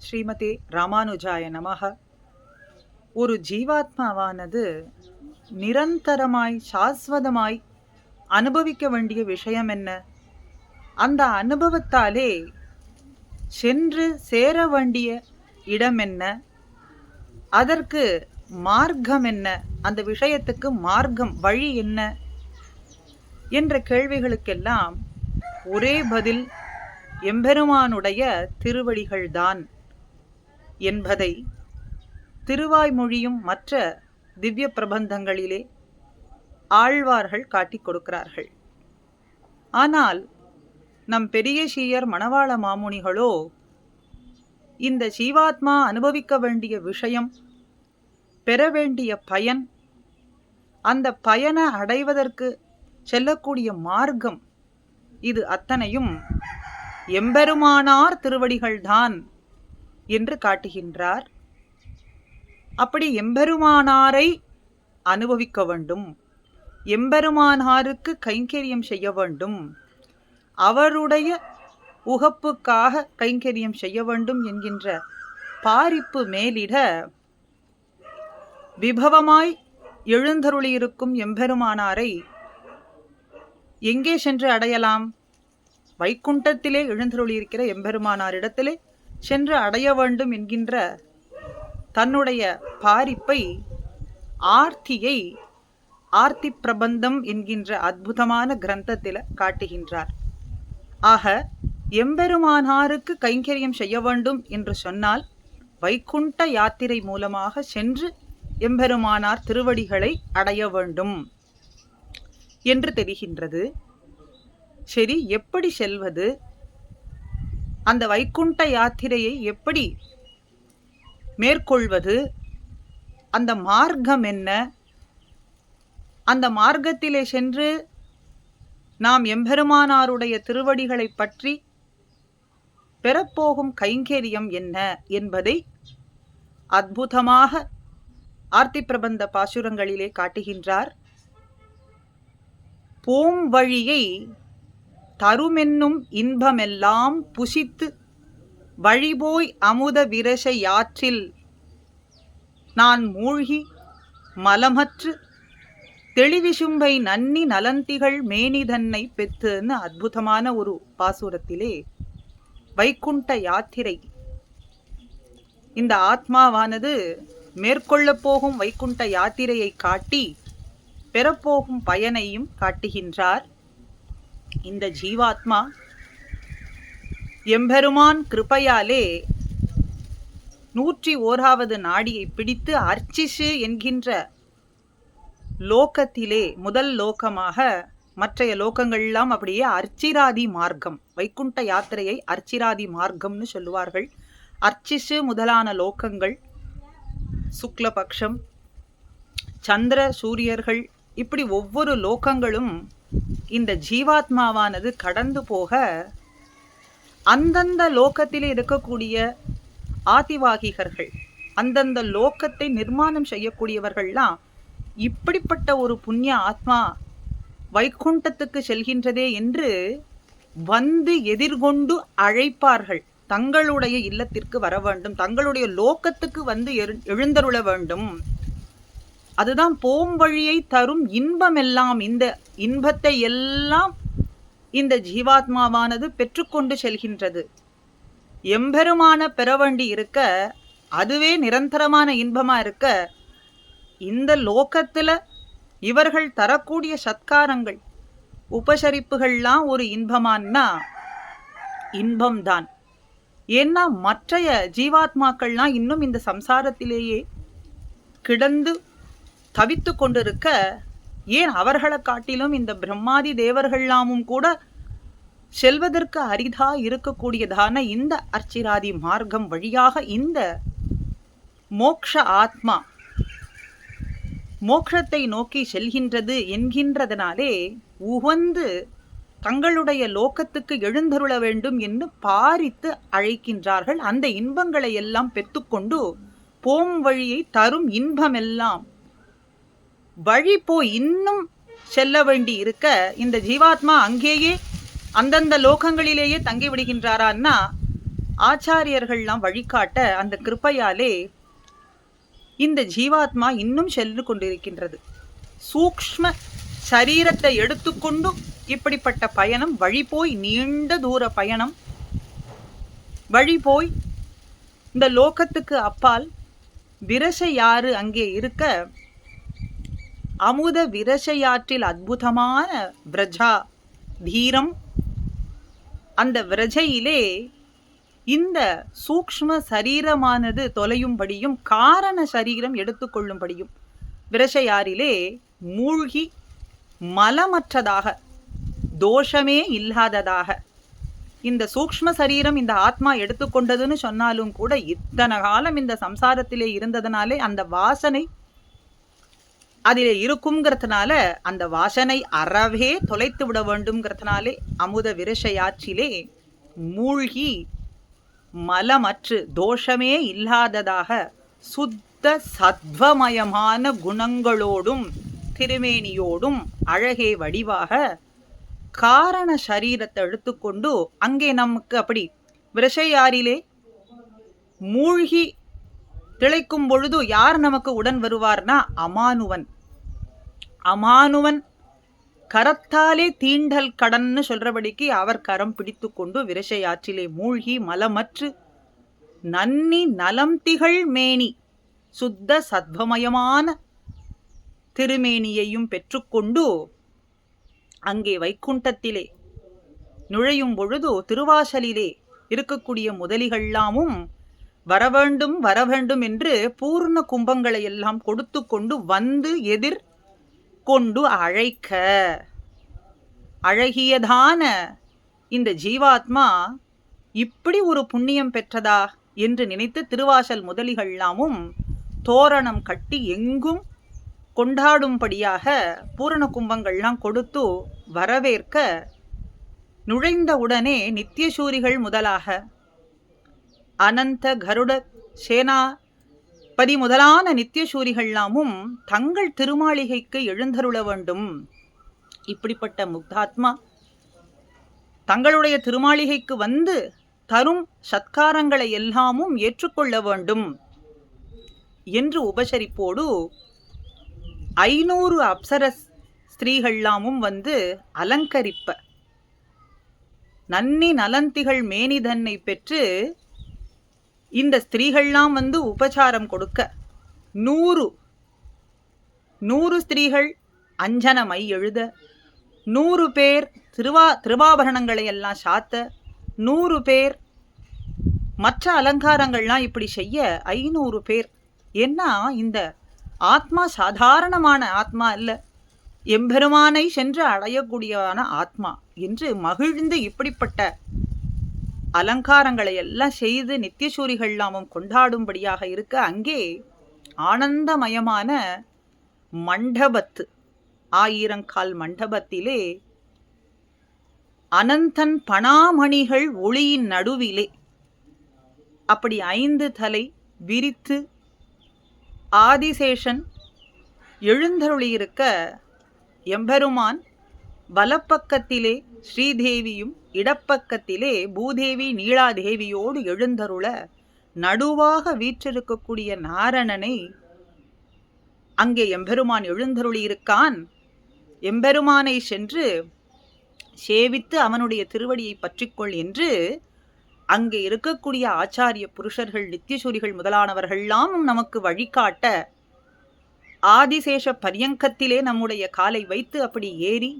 ஸ்ரீமதே ராமானுஜாய நமஹ. ஒரு ஜீவாத்மாவானது நிரந்தரமாய் சாஸ்வதமாய் அனுபவிக்க வேண்டிய விஷயம் என்ன? அந்த அனுபவத்தாலே சென்று சேர வேண்டிய இடம் என்ன? அதற்கு மார்க்கம் என்ன? அந்த விஷயத்துக்கு மார்க்கம், வழி என்ன என்ற கேள்விகளுக்கெல்லாம் ஒரே பதில் எம்பெருமானுடைய திருவடிகள்தான் என்பதை திருவாய்மொழியும் மற்ற திவ்ய பிரபந்தங்களிலே ஆழ்வார்கள் காட்டிக் கொடுக்கிறார்கள். ஆனால் நம் பெரிய சீயர் மணவாள மாமுனிகளோ இந்த ஜீவாத்மா அனுபவிக்க வேண்டிய விஷயம், பெற வேண்டிய பயன், அந்த பயனை அடைவதற்கு செல்லக்கூடிய மார்க்கம், இது அத்தனையும் எம்பெருமானார் திருவடிகள்தான் என்று காட்டுகின்றார். அப்படி எம்பெருமானாரை அனுபவிக்க வேண்டும், எம்பெருமானாருக்கு கைங்கரியம் செய்ய வேண்டும், அவருடைய உகப்புக்காக கைங்கரியம் செய்ய வேண்டும் என்கின்ற பாரிப்பு மேலிட விபவமாய் எழுந்தருளியிருக்கும் எம்பெருமானாரை எங்கே சென்று அடையலாம்? வைகுண்டத்திலே எழுந்தருளியிருக்கிற எம்பெருமானாரிடத்திலே சென்று அடைய வேண்டும் என்கின்ற தன்னுடைய பாரிப்பை, ஆர்த்தியை ஆர்த்தி பிரபந்தம் என்கின்ற அற்புதமான கிரந்தத்தில் காட்டுகின்றார். ஆக எம்பெருமானாருக்கு கைங்கரியம் செய்ய வேண்டும் என்று சொன்னால் வைகுண்ட யாத்திரை மூலமாக சென்று எம்பெருமானார் திருவடிகளை அடைய வேண்டும் என்று தெரிகின்றது. சரி, எப்படி செல்வது? அந்த வைகுண்ட யாத்திரையை எப்படி மேற்கொள்வது? அந்த மார்க்கம் என்ன? அந்த மார்க்கத்திலே சென்று நாம் எம்பெருமானாருடைய திருவடிகளை பற்றி பெறப்போகும் கைங்கரியம் என்ன என்பதை அற்புதமாக ஆர்த்தி பிரபந்த பாசுரங்களிலே காட்டுகின்றார். போம் வழியை தருமென்னும் இன்பமெல்லாம் புசித்து வழிபோய் அமுத விரச யாற்றில் நான் மூழ்கி மலமற்று தெளிவிசும்பை நன்னி நலந்திகள் மேனிதன்னை பெத்துன்னு அற்புதமான ஒரு பாசுரத்திலே வைகுண்ட யாத்திரை, இந்த ஆத்மாவானது மேற்கொள்ளப் போகும் வைகுண்ட யாத்திரையை காட்டி பெறப்போகும் பயனையும் காட்டுகின்றார். இந்த ஜீவாத்மா எம்பெருமான் கிருபையாலே 101வது நாடியை பிடித்து அர்ச்சிசு என்கின்ற லோகத்திலே முதல் லோகமாக, மற்றைய லோகங்கள்லாம் அப்படியே அர்ச்சிராதி மார்க்கம், வைகுண்ட யாத்திரையை அர்ச்சிராதி மார்க்கம்னு சொல்லுவார்கள். அர்ச்சிசு முதலான லோகங்கள், சுக்லபக்ஷம், சந்திர சூரியர்கள், இப்படி ஒவ்வொரு லோகங்களும் இந்த ஜீவாத்மாவானது கடந்து போக அந்தந்த லோகத்திலே இருக்கக்கூடிய ஆதிவாகிகர்கள், அந்தந்த லோகத்தை நிர்மாணம் செய்யக்கூடியவர்கள்லாம் இப்படிப்பட்ட ஒரு புண்ணிய ஆத்மா வைகுண்டத்துக்கு செல்கின்றதே என்று வந்து எதிர்கொண்டு அழைப்பார்கள். தங்களுடைய இல்லத்திற்கு வர வேண்டும், தங்களுடைய லோகத்துக்கு வந்து எழுந்தருள வேண்டும். அதுதான் போம் வழியை தரும் இன்பமெல்லாம், இந்த இன்பத்தை எல்லாம் இந்த ஜீவாத்மாவானது பெற்றுக்கொண்டு செல்கின்றது. எம்பெருமான பெற வேண்டி இருக்க, அதுவே நிரந்தரமான இன்பமா இருக்க, இந்த லோகத்துல இவர்கள் தரக்கூடிய சத்காரங்கள், உபசரிப்புகள்லாம் ஒரு இன்பமானா இன்பம்தான். ஏன்னா மற்றைய ஜீவாத்மாக்கள்லாம் இன்னும் இந்த சம்சாரத்திலேயே கிடந்து தவித்து கொண்டிருக்க, ஏன் அவர்களை காட்டிலும் இந்த பிரம்மாதி தேவர்கள்லாமும் கூட செல்வதற்கு அரிதா இருக்கக்கூடியதான இந்த அர்ச்சிராதி மார்க்கம் வழியாக இந்த மோக்ஷ ஆத்மா மோக்ஷத்தை நோக்கி செல்கின்றது என்கின்றதனாலே உகந்து தங்களுடைய லோகத்துக்கு எழுந்தருள வேண்டும் என்று பாரித்து அழைக்கின்றார்கள். அந்த இன்பங்களை எல்லாம் பெற்றுக்கொண்டு போம் வழியை தரும் இன்பமெல்லாம் வழி போய் இன்னும் செல்ல வேண்டி இருக்க, இந்த ஜீவாத்மா அங்கேயே அந்தந்த லோகங்களிலேயே தங்கி விடுகின்றாரான்னா ஆச்சாரியர்கள்லாம் வழிகாட்ட அந்த கிருப்பையாலே இந்த ஜீவாத்மா இன்னும் சென்று கொண்டிருக்கின்றது. சூக்ஷ்ம சரீரத்தை எடுத்துக்கொண்டு இப்படிப்பட்ட பயணம், வழி போய் நீண்ட தூர பயணம், வழி போய் இந்த லோகத்துக்கு அப்பால் விரசையாறு அங்கே இருக்க, அமுத விரசையாற்றில் அற்புதமான விரஜா தீரம், அந்த விரஜையிலே இந்த சூக்ஷ்ம சரீரமானது தொலையும்படியும் காரண சரீரம் எடுத்துக்கொள்ளும்படியும் விரசையாரிலே மூழ்கி மலமற்றதாக, தோஷமே இல்லாததாக, இந்த சூக்ஷ்ம சரீரம் இந்த ஆத்மா எடுத்துக்கொண்டதுன்னு சொன்னாலும் கூட இத்தனை காலம் இந்த சம்சாரத்திலே இருந்ததுனாலே அந்த வாசனை அதிலே இருக்குங்கிறதுனால அந்த வாசனை அறவே தொலைத்து விட வேண்டும்ங்கிறதுனாலே அமுத விரசையாற்றிலே மூழ்கி மலமற்று தோஷமே இல்லாததாக சுத்த சத்வமயமான குணங்களோடும் திருமேனியோடும் அழகே வடிவாக காரண சரீரத்தை எடுத்துக்கொண்டு அங்கே நமக்கு அப்படி விரசையாரிலே மூழ்கி திளைக்கும் பொழுது யார் நமக்கு உடன் வருவார்னா அமானுவன். அமானுவன் கரத்தாலே தீண்டல் கடன்னு சொல்றபடிக்கு அவர் கரம் பிடித்து கொண்டு விரசையாற்றிலே மூழ்கி மலமற்று நன்னி நலம் திகழ் மேனி, சுத்த சத்வமயமான திருமேனியையும் பெற்றுக்கொண்டு அங்கே வைகுண்டத்திலே நுழையும் பொழுது திருவாசலிலே இருக்கக்கூடிய முதலிகள்லாமும் வரவேண்டும் வரவேண்டும் என்று பூர்ண கும்பங்களை எல்லாம் கொடுத்து கொண்டு வந்து எதிர் கொண்டு அழைக்க, அழகியதான இந்த ஜீவாத்மா இப்படி ஒரு புண்ணியம் பெற்றதா என்று நினைத்து திருவாசல் முதலிகள்லாமும் தோரணம் கட்டி எங்கும் கொண்டாடும்படியாக பூரண கும்பங்கள்லாம் கொடுத்து வரவேற்க, நுழைந்தவுடனே நித்தியசூரிகள் முதலாக அனந்த கருட சேனாபதி முதலான நித்தியசூரிகள்லாமும் தங்கள் திருமாளிகைக்கு எழுந்தருள வேண்டும். இப்படிப்பட்ட முக்தாத்மா தங்களுடைய திருமாளிகைக்கு வந்து தரும் சத்காரங்களை எல்லாமும் ஏற்றுக்கொள்ள வேண்டும் என்று உபசரிப்போடு 500 அப்சர ஸ்திரீகள்லாமும் வந்து அலங்கரிப்ப, நன்னி நலந்திகள் மேனிதன்னை பெற்று இந்த ஸ்திரீகள்லாம் வந்து உபசாரம் கொடுக்க, 100 ஸ்திரீகள் அஞ்சனமை எழுத, 100 பேர் திருவாபரணங்களை எல்லாம் சாத்த, 100 பேர் மற்ற அலங்காரங்கள்லாம் இப்படி செய்ய 500 பேர். ஏன்னா இந்த ஆத்மா சாதாரணமான ஆத்மா இல்லை, எம்பெருமானை சென்று அடையக்கூடியவான ஆத்மா என்று மகிழ்ந்து இப்படிப்பட்ட அலங்காரங்களை எல்லாம் செய்து நித்தியசூரிகள்லாமும் கொண்டாடும்படியாக இருக்க, அங்கே ஆனந்தமயமான மண்டபத்து 1000 கால் மண்டபத்திலே அனந்தன் பணாமணிகள் ஒளியின் நடுவிலே அப்படி 5 தலை விரித்து ஆதிசேஷன் எழுந்தருளியிருக்க, எம்பெருமான் வலப்பக்கத்திலே ஸ்ரீதேவியும் இடப்பக்கத்திலே பூதேவி நீலாதேவியோடு எழுந்தருள, நடுவாக வீற்றிருக்கக்கூடிய நாரணனை அங்கே எம்பெருமான் எழுந்தருளியிருக்கான். எம்பெருமானை சென்று சேவித்து அவனுடைய திருவடியை பற்றிக்கொள் என்று அங்கே இருக்கக்கூடிய ஆச்சாரிய புருஷர்கள் நித்தியசூரிகள் முதலானவர்கள்லாம் நமக்கு வழிகாட்ட, ஆதிசேஷ பரியங்கத்திலே நம்முடைய காலை வைத்து அப்படி ஏறி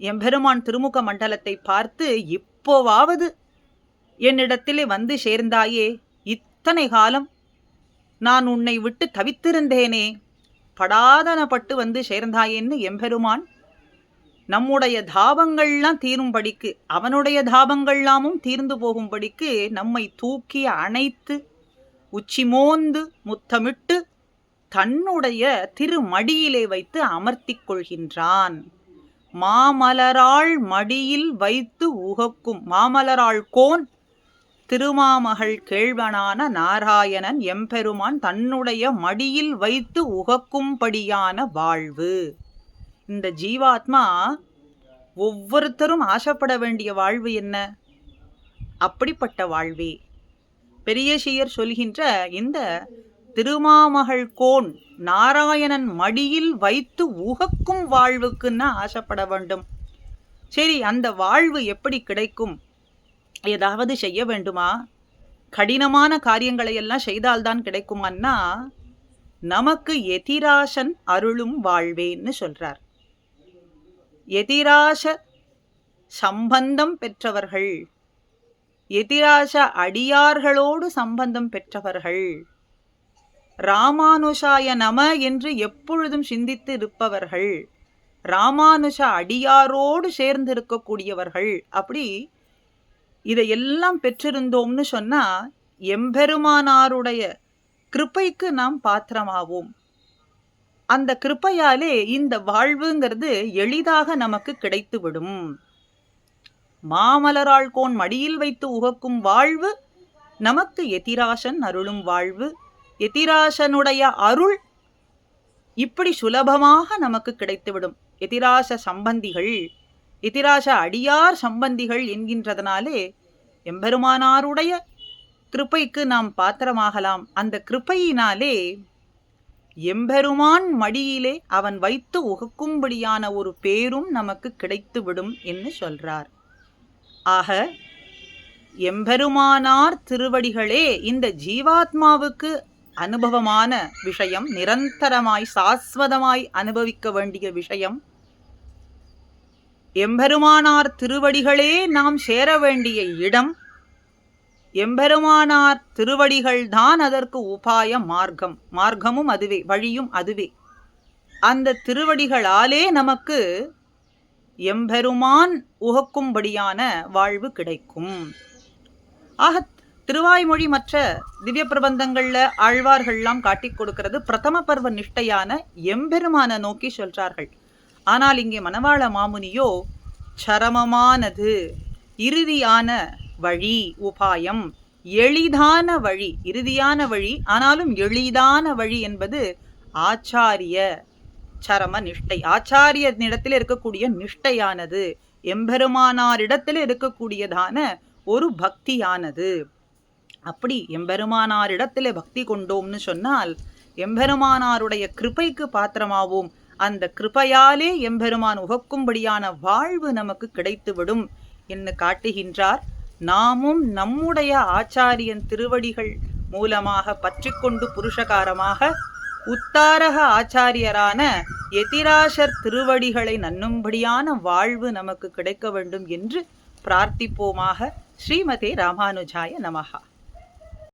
எம்பெருமான் திருமுக மண்டலத்தை பார்த்து, இப்போவாவது என்னிடத்திலே வந்து சேர்ந்தாயே, இத்தனை காலம் நான் உன்னை விட்டு தவித்திருந்தேனே, படாதனப்பட்டு வந்து சேர்ந்தாயேன்னு எம்பெருமான் நம்முடைய தாபங்கள்லாம் தீரும்படிக்கு, அவனுடைய தாபங்கள்லாமும் தீர்ந்து போகும்படிக்கு நம்மை தூக்கி அணைத்து உச்சி மோந்து முத்தமிட்டு தன்னுடைய திருமடியிலே வைத்து அமர்த்திக் கொள்கின்றான். மாமலராள் மடியில் வைத்து உகக்கும், மாமலராள் கோன் திருமாமகள் கேள்வனான நாராயணன் எம்பெருமான் தன்னுடைய மடியில் வைத்து உகக்கும்படியான வாழ்வு. இந்த ஜீவாத்மா ஒவ்வொருத்தரும் ஆசைப்பட வேண்டிய வாழ்வு என்ன? அப்படிப்பட்ட வாழ்வே பெரிய சீயர் சொல்கின்ற இந்த திருமாமகள் கோன் நாராயணன் மடியில் வைத்து உகக்கும் வாழ்வுக்குன்னா ஆசைப்பட வேண்டும். சரி, அந்த வாழ்வு எப்படி கிடைக்கும்? ஏதாவது செய்ய வேண்டுமா? கடினமான காரியங்களை எல்லாம் செய்தால்தான் கிடைக்குமான்னா, நமக்கு எதிராசன் அருளும் வாழ்வேன்னு சொல்றார். எதிராச சம்பந்தம் பெற்றவர்கள், எதிராச அடியார்களோடு சம்பந்தம் பெற்றவர்கள், ராமானுஷாய நம என்று எப்பொழுதும் சிந்தித்து இருப்பவர்கள், ராமானுஷ அடியாரோடு சேர்ந்து இருக்கக்கூடியவர்கள், அப்படி இதையெல்லாம் பெற்றிருந்தோம்னு சொன்னா எம்பெருமானாருடைய கிருபைக்கு நாம் பாத்திரமாவோம். அந்த கிருபையாலே இந்த வாழ்வுங்கிறது எளிதாக நமக்கு கிடைத்துவிடும். மாமலராள் கோன் மடியில் வைத்து உகக்கும் வாழ்வு நமக்கு எதிராசன் அருளும் வாழ்வு. எதிராசனுடைய அருள் இப்படி சுலபமாக நமக்கு கிடைத்துவிடும். எதிராச சம்பந்திகள், எதிராச அடியார் சம்பந்திகள் என்கின்றதனாலே எம்பெருமானாருடைய கிருபைக்கு நாம் பாத்திரமாகலாம். அந்த கிருபையினாலே எம்பெருமான் மடியிலே அவன் வைத்து உகக்கும்படியான ஒரு பேரும் நமக்கு கிடைத்துவிடும் என்று சொல்றார். ஆக எம்பெருமானார் திருவடிகளே இந்த ஜீவாத்மாவுக்கு அனுபவமான விஷயம், நிரந்தரமாய் சாஸ்வதமாய் அனுபவிக்க வேண்டிய விஷயம். எம்பெருமானார் திருவடிகளே நாம் சேர வேண்டிய இடம். எம்பெருமானார் திருவடிகள் தான் அதற்கு உபாய மார்க்கம். மார்க்கமும் அதுவே, வழியும் அதுவே. அந்த திருவடிகளாலே நமக்கு எம்பெருமான் உகக்கும்படியான வாழ்வு கிடைக்கும். ஆக திருவாய்மொழி மற்ற திவ்ய பிரபந்தங்கள்ல ஆழ்வார்கள்லாம் காட்டிக் கொடுக்கிறது பிரதம பர்வ நிஷ்டையான எம்பெருமான நோக்கி சொல்றார்கள். ஆனால் இங்கே மணவாள மாமுனியோ சரமமானது, இறுதியான வழி, உபாயம், எளிதான வழி, இறுதியான வழி ஆனாலும் எளிதான வழி என்பது ஆச்சாரிய சரம நிஷ்டை. ஆச்சாரியனிடத்தில் இருக்கக்கூடிய நிஷ்டையானது, எம்பெருமானாரிடத்தில் இருக்கக்கூடியதான ஒரு பக்தியானது. அப்படி எம்பெருமானாரிடத்தில் பக்தி கொண்டோம்னு சொன்னால் எம்பெருமானாருடைய கிருபைக்கு பாத்திரமாவோம். அந்த கிருபையாலே எம்பெருமான் உகக்கும்படியான வாழ்வு நமக்கு கிடைத்துவிடும் என்று காட்டுகின்றார். நாமும் நம்முடைய ஆச்சாரியன் திருவடிகள் மூலமாக பற்றி கொண்டு புருஷகாரமாக உத்தாரக ஆச்சாரியரான எதிராசர் திருவடிகளை நன்னும்படியான வாழ்வு நமக்கு கிடைக்க வேண்டும் என்று பிரார்த்திப்போமாக. ஸ்ரீமதே ராமானுஜாய நமஹா.